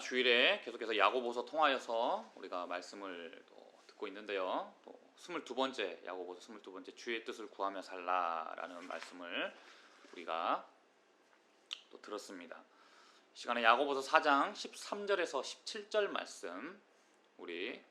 주일에 계속해서 야고보서 통하여서 우리가 말씀을 또 듣고 있는데요. 또 22번째 야고보서 22번째 주의 뜻을 구하며 살라라는 말씀을 우리가 또 들었습니다. 이 시간에 야고보서 4장 13절에서 17절 말씀 우리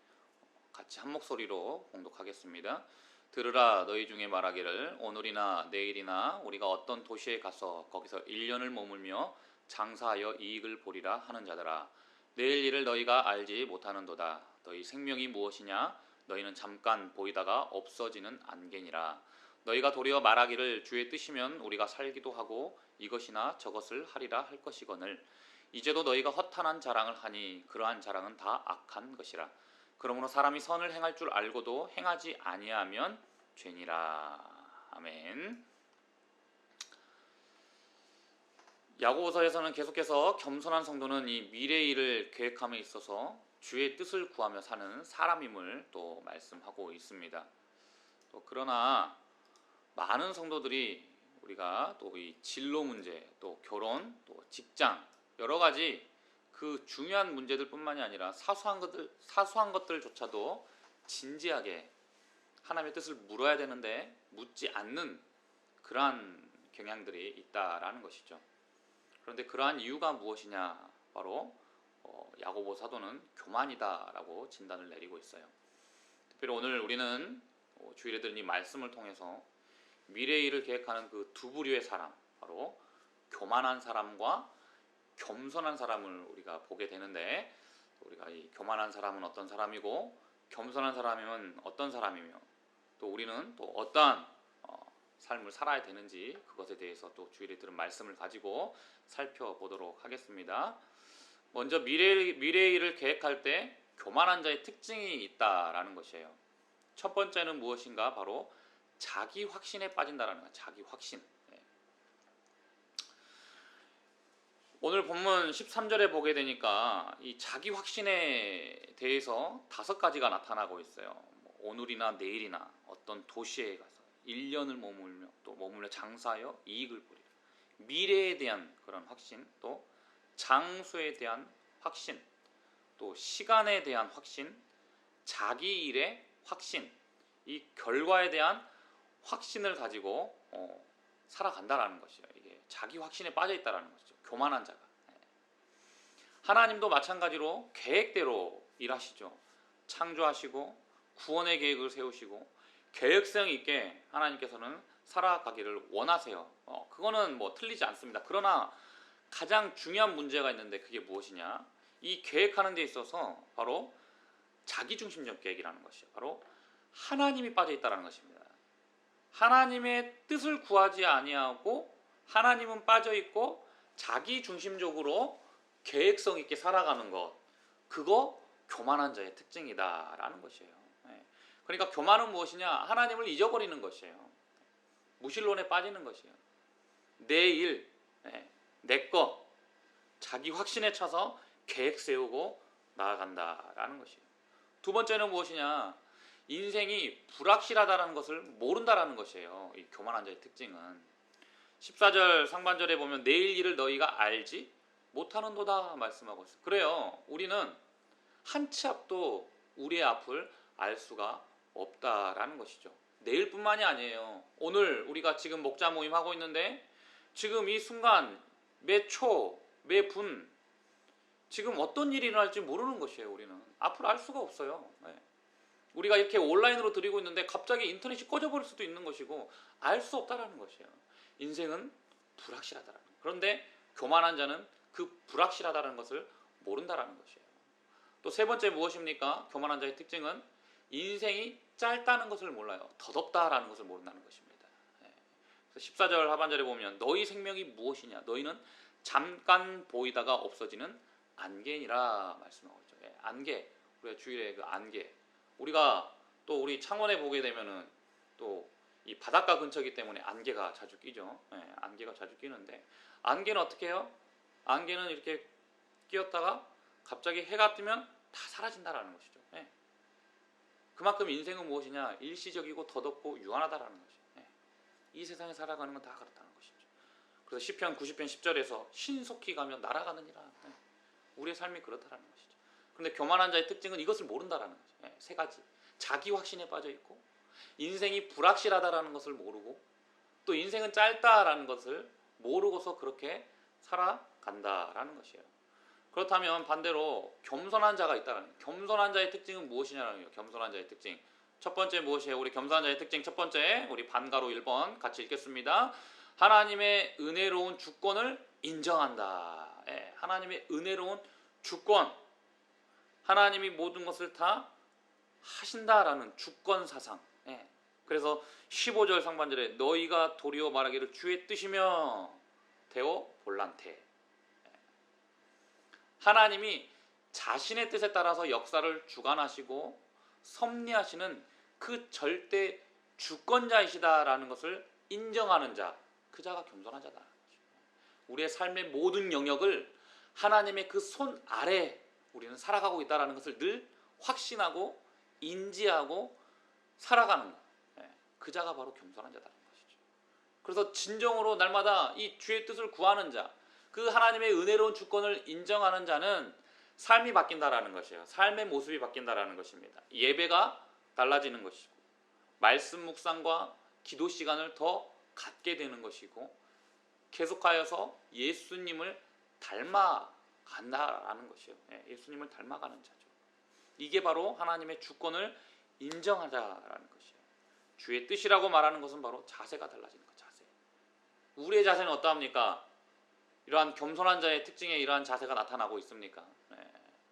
같이 한 목소리로 봉독하겠습니다. 들으라 너희 중에 말하기를 오늘이나 내일이나 우리가 어떤 도시에 가서 거기서 1년을 머물며 장사하여 이익을 보리라 하는 자들아, 내일 일을 너희가 알지 못하는도다. 너희 생명이 무엇이냐? 너희는 잠깐 보이다가 없어지는 안개니라. 너희가 도리어 말하기를 주의 뜻이면 우리가 살기도 하고 이것이나 저것을 하리라 할 것이거늘 이제도 너희가 허탄한 자랑을 하니 그러한 자랑은 다 악한 것이라. 그러므로 사람이 선을 행할 줄 알고도 행하지 아니하면 죄니라. 아멘. 야고보서에서는 계속해서 겸손한 성도는 이 미래의 일을 계획함에 있어서 주의 뜻을 구하며 사는 사람임을 또 말씀하고 있습니다. 또 그러나 많은 성도들이 우리가 또 이 진로 문제, 또 결혼, 또 직장 여러 가지 그 중요한 문제들뿐만이 아니라 사소한 것들조차도 진지하게 하나님의 뜻을 물어야 되는데 묻지 않는 그러한 경향들이 있다라는 것이죠. 그런데 그러한 이유가 무엇이냐? 바로 야고보 사도는 교만이다라고 진단을 내리고 있어요. 특별히 오늘 우리는 주일에 들은 이 말씀을 통해서 미래의 일을 계획하는 그 두 부류의 사람, 바로 교만한 사람과 겸손한 사람을 우리가 보게 되는데, 우리가 이 교만한 사람은 어떤 사람이고 겸손한 사람이면 어떤 사람이며 또 우리는 또 어떠한 삶을 살아야 되는지 그것에 대해서 또 주일에 들은 말씀을 가지고 살펴보도록 하겠습니다. 먼저 미래의 일을 계획할 때 교만한 자의 특징이 있다라는 것이에요. 첫 번째는 무엇인가? 바로 자기 확신에 빠진다라는 거예요. 자기 확신. 오늘 본문 13절에 보게 되니까 이 자기 확신에 대해서 5가지가 나타나고 있어요. 오늘이나 내일이나 어떤 도시에 가서 1년을 머물며 장사하여 이익을 보리라. 미래에 대한 그런 확신, 또 장소에 대한 확신, 또 시간에 대한 확신, 자기 일의 확신, 이 결과에 대한 확신을 가지고 살아간다라는 것이에요. 이게 자기 확신에 빠져 있다라는 것이죠. 교만한 자가. 하나님도 마찬가지로 계획대로 일하시죠. 창조하시고 구원의 계획을 세우시고 계획성 있게 하나님께서는 살아가기를 원하세요. 그거는 뭐 틀리지 않습니다. 그러나 가장 중요한 문제가 있는데 그게 무엇이냐? 이 계획하는 데 있어서 바로 자기중심적 계획이라는 것이에요. 바로 하나님이 빠져 있다는 것입니다. 하나님의 뜻을 구하지 아니하고 하나님은 빠져 있고 자기중심적으로 계획성 있게 살아가는 것, 그거 교만한 자의 특징이다라는 것이에요. 그러니까 교만은 무엇이냐? 하나님을 잊어버리는 것이에요. 무신론에 빠지는 것이에요. 내 일, 내 것, 자기 확신에 차서 계획 세우고 나아간다라는 것이에요. 두 번째는 무엇이냐? 인생이 불확실하다는 것을 모른다라는 것이에요. 이 교만한 자의 특징은 14절 상반절에 보면 내일 일을 너희가 알지 못하는도다 말씀하고 있어요. 그래요. 우리는 한 치 앞도 우리의 앞을 알 수가 없다라는 것이죠. 내일뿐만이 아니에요. 오늘 우리가 지금 목자 모임 하고 있는데 지금 이 순간 매 초, 매 분 지금 어떤 일이 일어날지 모르는 것이에요. 우리는 앞을 알 수가 없어요. 우리가 이렇게 온라인으로 드리고 있는데 갑자기 인터넷이 꺼져버릴 수도 있는 것이고 알 수 없다라는 것이에요. 인생은 불확실하다라는 거예요. 그런데 교만한 자는 그 불확실하다는 것을 모른다라는 것이에요. 또 세 번째 무엇입니까? 교만한 자의 특징은 인생이 짧다는 것을 몰라요. 덧없다라는 것을 모른다는 것입니다. 그래서 14절 하반절에 보면 너희 생명이 무엇이냐? 너희는 잠깐 보이다가 없어지는 안개니라 말씀하고 있죠. 안개. 우리가 주일에 그 안개. 우리가 또 우리 창원에 보게 되면은 또 이 바닷가 근처이기 때문에 안개가 자주 끼죠. 안개가 자주 끼는데 안개는 어떻게 해요? 안개는 이렇게 끼었다가 갑자기 해가 뜨면 다 사라진다라는 것이죠. 그만큼 인생은 무엇이냐? 일시적이고 덧없고 유한하다라는 것이죠. 이 세상에 살아가는 건 다 그렇다는 것이죠. 그래서 시편 90편 10절에서 신속히 가면 날아가느니라. 우리의 삶이 그렇다라는 것이죠. 그런데 교만한 자의 특징은 이것을 모른다라는 거죠. 세 가지. 자기 확신에 빠져 있고, 인생이 불확실하다라는 것을 모르고, 또 인생은 짧다라는 것을 모르고서 그렇게 살아간다라는 것이에요. 그렇다면 반대로 겸손한 자가 있다라는 거예요. 겸손한 자의 특징은 무엇이냐라는 거예요. 겸손한 자의 특징. 첫 번째 무엇이에요? 우리 겸손한 자의 특징 첫 번째, 우리 반가로 1번 같이 읽겠습니다. 하나님의 은혜로운 주권을 인정한다. 하나님의 은혜로운 주권. 하나님이 모든 것을 다 하신다라는 주권 사상. 그래서 15절 상반절에 너희가 도리어 말하기를 주의 뜻이며 되어 볼란테. 하나님이 자신의 뜻에 따라서 역사를 주관하시고 섭리하시는 그 절대 주권자이시다라는 것을 인정하는 자, 그 자가 겸손한 자다. 우리의 삶의 모든 영역을 하나님의 그 손 아래 우리는 살아가고 있다는 것을 늘 확신하고 인지하고 살아가는 것. 그 자가 바로 겸손한 자다는 것이죠. 그래서 진정으로 날마다 이 주의 뜻을 구하는 자, 그 하나님의 은혜로운 주권을 인정하는 자는 삶이 바뀐다라는 것이에요. 삶의 모습이 바뀐다라는 것입니다. 예배가 달라지는 것이고, 말씀 묵상과 기도 시간을 더 갖게 되는 것이고, 계속하여서 예수님을 닮아간다라는 것이에요. 예수님을 닮아가는 자죠. 이게 바로 하나님의 주권을 인정하자라는 것이에요. 주의 뜻이라고 말하는 것은 바로 자세가 달라지는 것. 자세. 우리의 자세는 어떠합니까? 이러한 겸손한 자의 특징에 이러한 자세가 나타나고 있습니까?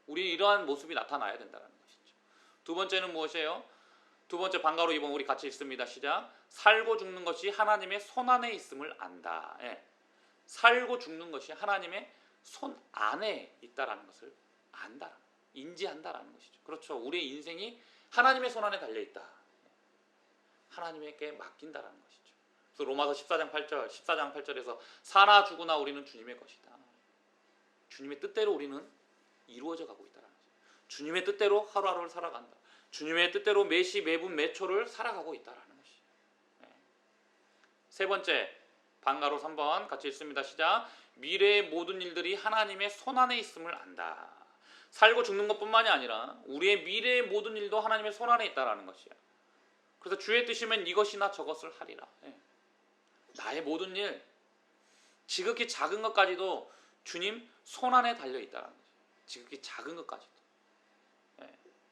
우리 이러한 모습이 나타나야 된다는 것이죠. 두 번째는 무엇이에요? 두 번째 반가로 2번 우리 같이 읽습니다. 시작. 살고 죽는 것이 하나님의 손 안에 있음을 안다. 살고 죽는 것이 하나님의 손 안에 있다라는 것을 안다, 인지한다라는 것이죠. 그렇죠. 우리의 인생이 하나님의 손 안에 달려 있다. 하나님에게 맡긴다라는 것이죠. 그래서 로마서 14장 8절에서 사나 죽으나 우리는 주님의 것이다. 주님의 뜻대로 우리는 이루어져 가고 있다는 거죠. 주님의 뜻대로 하루하루를 살아간다. 주님의 뜻대로 매시 매분 매초를 살아가고 있다는 것이죠. 세 번째 반가로 3번 같이 읽습니다. 시작. 미래의 모든 일들이 하나님의 손 안에 있음을 안다. 살고 죽는 것뿐만이 아니라 우리의 미래의 모든 일도 하나님의 손 안에 있다는 것이야. 그래서 주의 뜻이면 이것이나 저것을 하리라. 나의 모든 일, 지극히 작은 것까지도 주님 손 안에 달려있다는 거죠. 지극히 작은 것까지도.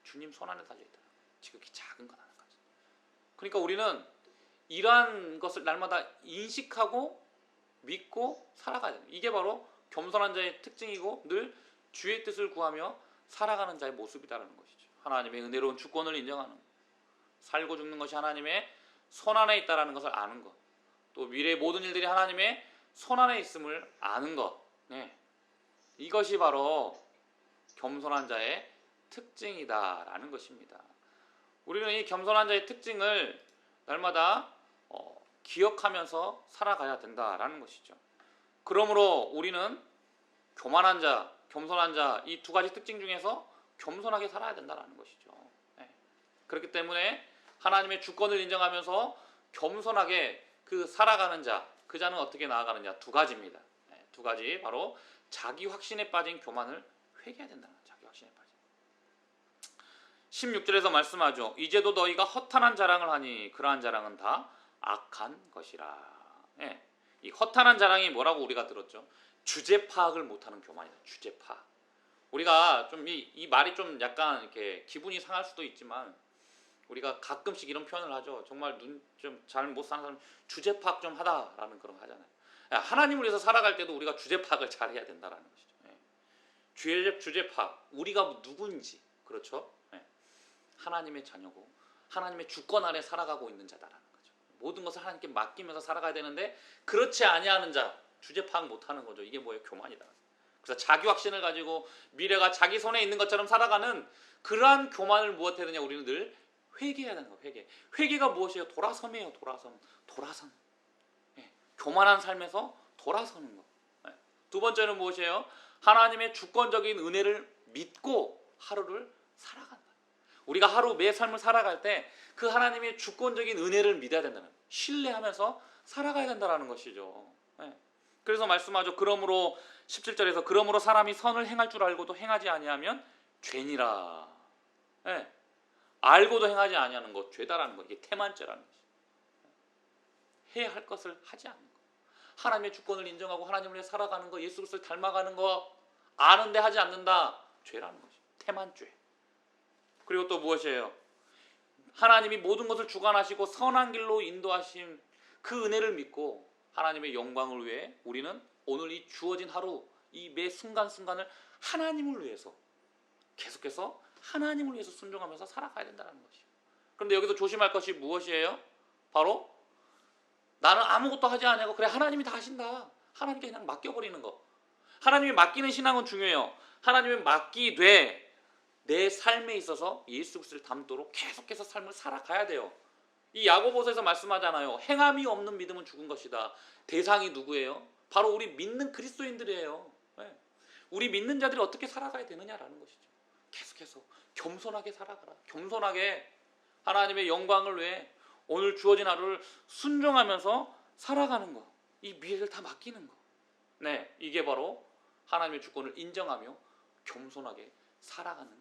주님 손 안에 달려있다. 지극히 작은 것 하나까지. 그러니까 우리는 이러한 것을 날마다 인식하고 믿고 살아가야 돼요. 이게 바로 겸손한 자의 특징이고 늘 주의 뜻을 구하며 살아가는 자의 모습이다라는 것이죠. 하나님의 은혜로운 주권을 인정하는 것. 살고 죽는 것이 하나님의 손 안에 있다는 것을 아는 것. 또 미래의 모든 일들이 하나님의 손 안에 있음을 아는 것. 이것이 바로 겸손한 자의 특징이다라는 것입니다. 우리는 이 겸손한 자의 특징을 날마다 기억하면서 살아가야 된다라는 것이죠. 그러므로 우리는 교만한 자, 겸손한 자 이 두 가지 특징 중에서 겸손하게 살아야 된다는 것이죠. 그렇기 때문에 하나님의 주권을 인정하면서 겸손하게 그 살아가는 자, 그 자는 어떻게 나아가느냐 두 가지입니다. 두 가지 바로 자기 확신에 빠진 교만을 회개해야 된다는 거예요. 자기 확신에 빠진. 16절에서 말씀하죠. 이제도 너희가 허탄한 자랑을 하니 그러한 자랑은 다 악한 것이라. 이 허탄한 자랑이 뭐라고 우리가 들었죠? 주제 파악을 못하는 교만이다. 주제 파악. 우리가 좀 이 말이 좀 약간 이렇게 기분이 상할 수도 있지만 우리가 가끔씩 이런 표현을 하죠. 정말 눈 좀 잘 못 사는 사람 주제 파악 좀 하다라는 그런 거 하잖아요. 하나님을 위해서 살아갈 때도 우리가 주제 파악을 잘 해야 된다라는 것이죠. 주제 파악. 우리가 누구인지 그렇죠. 하나님의 자녀고 하나님의 주권 아래 살아가고 있는 자다라는 거죠. 모든 것을 하나님께 맡기면서 살아가야 되는데 그렇지 아니하는 자, 주제 파악 못하는 거죠. 이게 뭐예요? 교만이다. 그래서 자기 확신을 가지고 미래가 자기 손에 있는 것처럼 살아가는 그러한 교만을 무엇해야 되냐? 우리는 늘 회개해야 되는 거예요. 회개가 무엇이에요? 돌아섬이에요. 돌아섬. 교만한 삶에서 돌아서는 거. 두 번째는 무엇이에요? 하나님의 주권적인 은혜를 믿고 하루를 살아간다. 우리가 하루 매 삶을 살아갈 때 그 하나님의 주권적인 은혜를 믿어야 된다는 거예요. 신뢰하면서 살아가야 된다는 것이죠. 그래서 말씀하죠. 그러므로 17절에서 그러므로 사람이 선을 행할 줄 알고도 행하지 아니하면 죄니라. 예. 알고도 행하지 아니하는 것 죄다라는 거. 이게 태만죄라는 것이. 해야 할 것을 하지 않는 것. 하나님의 주권을 인정하고 하나님을 위해 살아가는 거, 예수 그리스도를 닮아가는 거 아는데 하지 않는다. 죄라는 것이. 태만죄. 그리고 또 무엇이에요? 하나님이 모든 것을 주관하시고 선한 길로 인도하심 그 은혜를 믿고 하나님의 영광을 위해 우리는 오늘 이 주어진 하루 이 매 순간순간을 하나님을 위해서 계속해서 하나님을 위해서 순종하면서 살아가야 된다는 것이에요. 그런데 여기서 조심할 것이 무엇이에요? 바로 나는 아무것도 하지 않냐고 그래 하나님이 다 하신다. 하나님께 그냥 맡겨버리는 거. 하나님이 맡기는 신앙은 중요해요. 하나님이 맡기되 내 삶에 있어서 예수 그리스도를 닮도록 계속해서 삶을 살아가야 돼요. 이 야고보서에서 말씀하잖아요. 행함이 없는 믿음은 죽은 것이다. 대상이 누구예요? 바로 우리 믿는 그리스도인들이에요. 네. 우리 믿는 자들이 어떻게 살아가야 되느냐라는 것이죠. 계속해서 겸손하게 살아가라. 겸손하게 하나님의 영광을 위해 오늘 주어진 하루를 순종하면서 살아가는 거. 이 미래를 다 맡기는 거. 네, 이게 바로 하나님의 주권을 인정하며 겸손하게 살아가는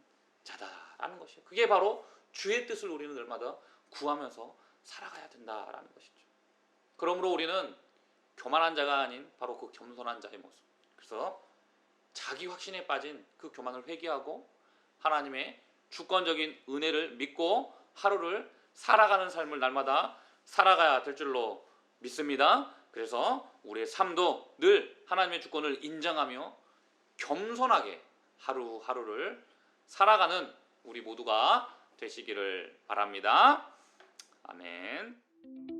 자다라는 것이에요. 그게 바로 주의 뜻을 우리는 날마다 구하면서 살아가야 된다라는 것이죠. 그러므로 우리는 교만한 자가 아닌 바로 그 겸손한 자의 모습. 그래서 자기 확신에 빠진 그 교만을 회개하고 하나님의 주권적인 은혜를 믿고 하루를 살아가는 삶을 날마다 살아가야 될 줄로 믿습니다. 그래서 우리의 삶도 늘 하나님의 주권을 인정하며 겸손하게 하루하루를 살아가는 우리 모두가 되시기를 바랍니다. 아멘.